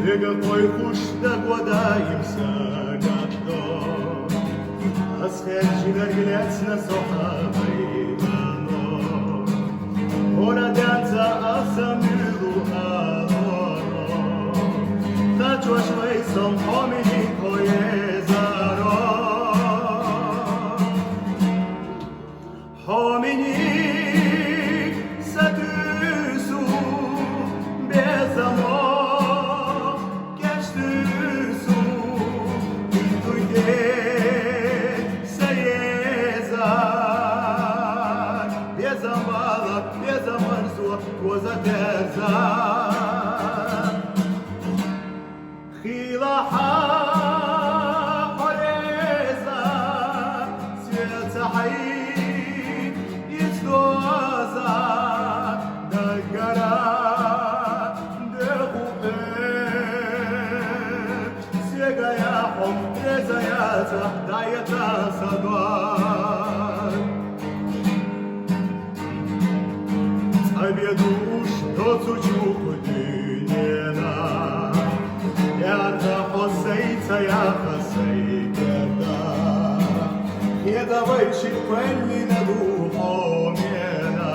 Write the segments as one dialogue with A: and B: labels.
A: רגע خوش דגוודאימסה גדו אז חלג'ינר גלצנה סוחביינו הונה דנצה אסמירו ארונו תצ'ווה שווי סומחומיני קויזרו הומיני סתוסו безамо Коза дерза хилаха хореза света хай издоза дагара дегубе сегая хом резаята даята садва Обеду что цучук дынена Ярда хосейца я хосейкеда Едавай шипенни на духомена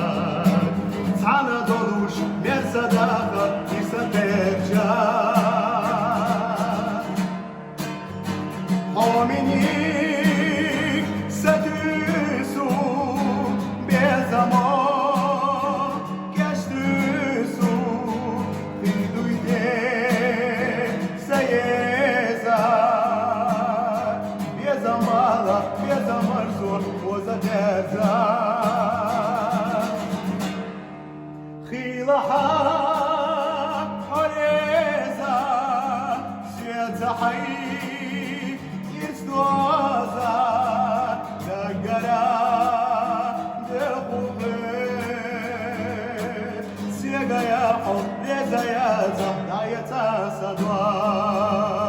A: Цана доруш мерсадаха и сатекча Хоминик сатюсу безамо Коза дерза хилаха хореза света хай издоза дагара дегубе сегая хом резая задаята садва